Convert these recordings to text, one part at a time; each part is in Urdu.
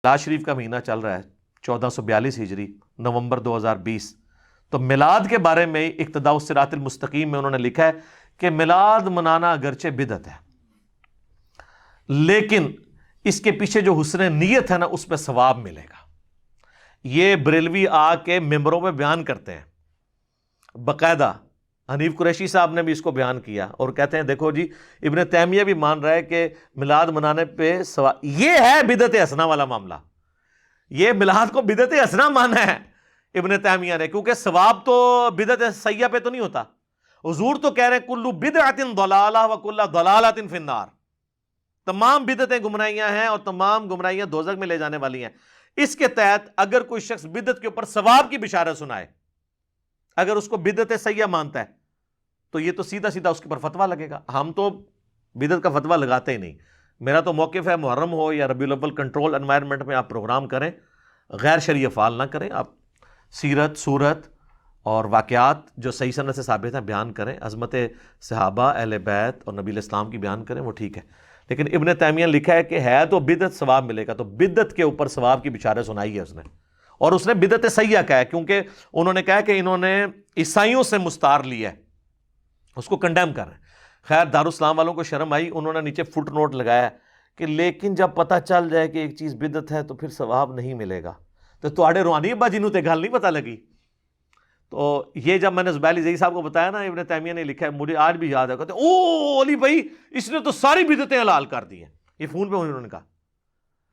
میلاد شریف کا مہینہ چل رہا ہے 1442 ہجری نومبر 2020. تو میلاد کے بارے میں اقتداء الصراط المستقیم میں انہوں نے لکھا ہے کہ میلاد منانا اگرچہ بدعت ہے لیکن اس کے پیچھے جو حسن نیت ہے نا اس پہ ثواب ملے گا. یہ بریلوی آ کے ممبروں میں بیان کرتے ہیں باقاعدہ. حنیف قریشی صاحب نے بھی اس کو بیان کیا اور کہتے ہیں دیکھو جی ابن تیمیہ بھی مان رہا ہے کہ میلاد منانے پہ ثواب. یہ ہے بدعت حسنہ والا معاملہ. یہ میلاد کو بدعت حسنہ مانا ہے ابن تیمیہ نے, کیونکہ ثواب تو بدعت سیئہ پہ تو نہیں ہوتا. حضور تو کہہ رہے ہیں کلو بدعت ضلالہ وکل ضلالۃ فی النار. تمام بدعتیں گمراہیاں ہیں اور تمام گمراہیاں دوزخ میں لے جانے والی ہیں. اس کے تحت اگر کوئی شخص بدعت کے اوپر ثواب کی بشارت سنائے, اگر اس کو بدعت سیئہ مانتا ہے تو یہ تو سیدھا سیدھا اس کے اوپر فتویٰ لگے گا. ہم تو بدعت کا فتویٰ لگاتے ہی نہیں. میرا تو موقف ہے محرم ہو یا ربیع الاول کنٹرول انوائرمنٹ میں آپ پروگرام کریں, غیر شرعی افعال نہ کریں. آپ سیرت سورت اور واقعات جو صحیح سند سے ثابت ہیں بیان کریں, عظمت صحابہ اہل بیت اور نبی اسلام کی بیان کریں, وہ ٹھیک ہے. لیکن ابن تیمیہ نے لکھا ہے کہ ہے تو بدعت ثواب ملے گا, تو بدعت کے اوپر ثواب کی بشارت سنائی ہے اس نے. اور اس نے بدعت سیئہ کہا ہے کیونکہ انہوں نے کہا کہ انہوں نے عیسائیوں سے مستعار لیا ہے, اس کو کنڈیم کر رہے ہیں. خیر دارالاسلام والوں کو شرم آئی, انہوں نے نیچے فٹ نوٹ لگایا کہ لیکن جب پتہ چل جائے کہ ایک چیز بدعت ہے تو پھر ثواب نہیں ملے گا. تو تواڈے روحانی ابا جی نوں تے گل نہیں پتہ لگی. تو یہ جب میں نے زبیر علی زئی صاحب کو بتایا نا, ابن تیمیہ نے لکھا ہے, مجھے آج بھی یاد ہے, کہتے ہیں او علی بھائی اس نے تو ساری بدعتیں حلال کر دی ہیں. یہ فون پہ انہوں نے کہا.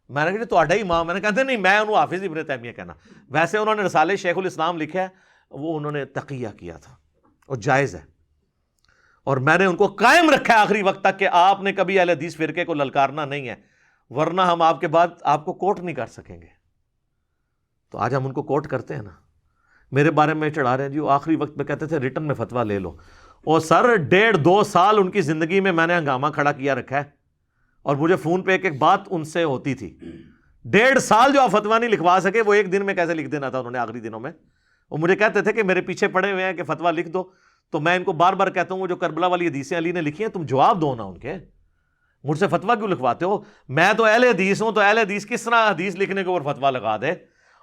میں نے کہا تواڈا ہی امام, میں نے کہا نہیں میں انہوں حافظ ابن تیمیہ کہنا. ویسے انہوں نے رسالہ شیخ الاسلام لکھا ہے, وہ انہوں نے تقیہ کیا تھا اور جائز ہے, اور میں نے ان کو قائم رکھا ہے آخری وقت تک کہ آپ نے کبھی اہل حدیث فرقے کو للکارنا نہیں ہے, ورنہ ہم آپ کے بعد آپ کو کوٹ نہیں کر سکیں گے. تو آج ہم ان کو کوٹ کرتے ہیں نا. میرے بارے میں چڑھا رہے ہیں جی, وہ آخری وقت میں کہتے تھے ریٹن میں فتویٰ لے لو. اور سر 1.5-2 سال ان کی زندگی میں نے ہنگامہ کھڑا کیا رکھا ہے, اور مجھے فون پہ ایک ایک بات ان سے ہوتی تھی. 1.5 سال جو آپ فتویٰ نہیں لکھوا سکے وہ ایک دن میں کیسے لکھ دینا تھا انہوں نے آخری دنوں میں. وہ مجھے کہتے تھے کہ میرے پیچھے پڑے ہوئے ہیں کہ فتویٰ لکھ دو, تو میں ان کو بار بار کہتا ہوں وہ جو کربلا والی حدیثیں علی نے لکھی ہیں تم جواب دو نا ان کے, مجھ سے فتویٰ کیوں لکھواتے ہو؟ میں تو اہل حدیث ہوں, تو اہل حدیث کس طرح حدیث لکھنے کے اوپر فتویٰ لگا دے؟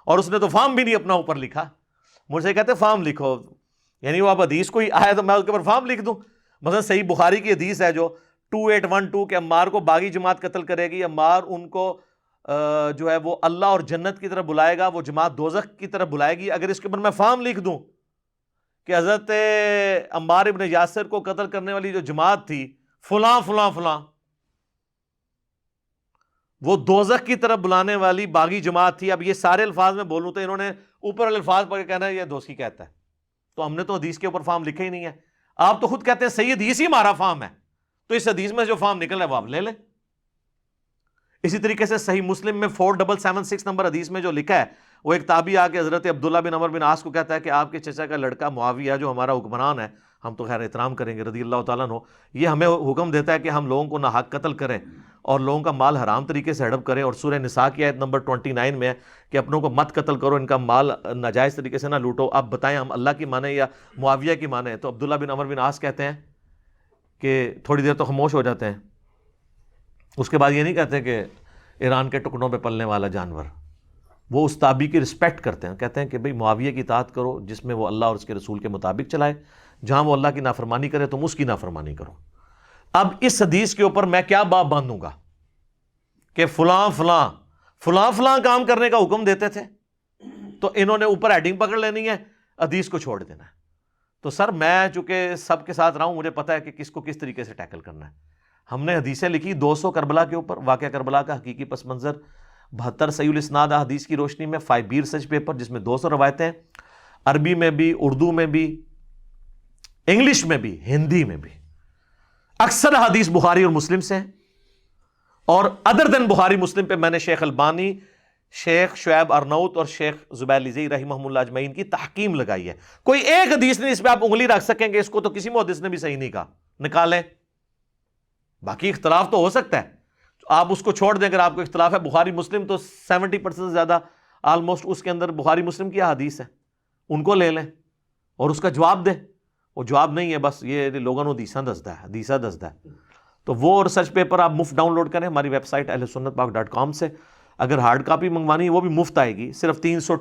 اور اس نے تو فارم بھی نہیں اپنا اوپر لکھا. مجھ سے کہتے فارم لکھو, یعنی وہ آپ حدیث کوئی آئے تو میں اس کے اوپر فارم لکھ دوں. مثلا صحیح بخاری کی حدیث ہے جو 2812 کہ عمار کو باغی جماعت قتل کرے گی, عمار ان کو جو ہے وہ اللہ اور جنت کی طرف بلائے گا, وہ جماعت دوزخ کی طرف بلائے گی. اگر اس کے اوپر میں فارم لکھ دوں کہ حضرت عمار ابن یاسر کو قتل کرنے والی جو جماعت تھی فلاں فلاں فلاں, وہ دوزخ کی طرف بلانے والی باغی جماعت تھی. اب یہ سارے الفاظ میں بولوں تو انہوں نے اوپر والے الفاظ پڑھ کے کہنا ہے یہ دوستی کہتا ہے, تو ہم نے تو حدیث کے اوپر فارم لکھے ہی نہیں ہے. آپ تو خود کہتے ہیں صحیح حدیث ہی ہمارا فارم ہے, تو اس حدیث میں جو فارم نکل رہا ہے وہ آپ لے لیں. اسی طریقے سے صحیح مسلم میں 4776 نمبر حدیث میں جو لکھا ہے, وہ ایک تابعی آ کے حضرت عبداللہ بن عمر بن عاص کو کہتا ہے کہ آپ کے چچا کا لڑکا معاویہ جو ہمارا حکمران ہے, ہم تو خیر احترام کریں گے رضی اللہ تعالیٰ عنہ, یہ ہمیں حکم دیتا ہے کہ ہم لوگوں کو ناحق قتل کریں اور لوگوں کا مال حرام طریقے سے ہڑپ کریں. اور سورہ نساء کی آیت نمبر 29 میں ہے کہ اپنوں کو مت قتل کرو, ان کا مال ناجائز طریقے سے نہ لوٹو. اب بتائیں ہم اللہ کی مانیں یا معاویہ کی مانیں؟ تو عبداللہ بن عمر بن عاص کہتے ہیں کہ تھوڑی دیر تو خاموش ہو جاتے ہیں, اس کے بعد یہ نہیں کہتے کہ ایران کے ٹکڑوں پہ پلنے والا جانور. وہ اس تابعی کی رسپیکٹ کرتے ہیں, کہتے ہیں کہ بھئی معاویہ کی اطاعت کرو جس میں وہ اللہ اور اس کے رسول کے مطابق چلائے, جہاں وہ اللہ کی نافرمانی کرے تم اس کی نافرمانی کرو. اب اس حدیث کے اوپر میں کیا باب باندھوں گا کہ فلاں فلاں فلاں فلاں کام کرنے کا حکم دیتے تھے, تو انہوں نے اوپر ہیڈنگ پکڑ لینی ہے, حدیث کو چھوڑ دینا ہے. تو سر میں چونکہ سب کے ساتھ رہا ہوں, مجھے پتہ ہے کہ کس کو کس طریقے سے ٹیکل کرنا ہے. ہم نے حدیثیں لکھی 200 کربلا کے اوپر, واقعہ کربلا کا حقیقی پس منظر, 72 صحیح الاسناد حدیث کی روشنی میں, 5 بی ریسرچ پیپر جس میں 200 روایتیں, عربی میں بھی, اردو میں بھی, انگلش میں بھی, ہندی میں بھی. اکثر حدیث بخاری اور مسلم سے ہیں, اور ادر دین بخاری مسلم پہ میں نے شیخ البانی, شیخ شعیب ارنوت اور شیخ زبیر علی زئی رحمہ اللہ اجمعین کی تحکیم لگائی ہے. کوئی ایک حدیث نہیں اس پہ آپ انگلی رکھ سکیں گے اس کو تو کسی محدث نے بھی صحیح نہیں کہا, نکالیں. باقی اختلاف تو ہو سکتا ہے, آپ اس کو چھوڑ دیں. اگر آپ کو اختلاف ہے بخاری مسلم تو 70% سے زیادہ آلموسٹ اس کے اندر بخاری مسلم کی حدیث ہے, ان کو لے لیں اور اس کا جواب دیں. وہ جواب نہیں ہے, بس یہ لوگوں نے حدیثاں دسدا ہے, تو وہ ریسرچ پیپر آپ مفت ڈاؤن لوڈ کریں ہماری ویب سائٹ اہلسنتپاک.com سے. اگر ہارڈ کاپی منگوانی ہے وہ بھی مفت آئے گی، صرف 300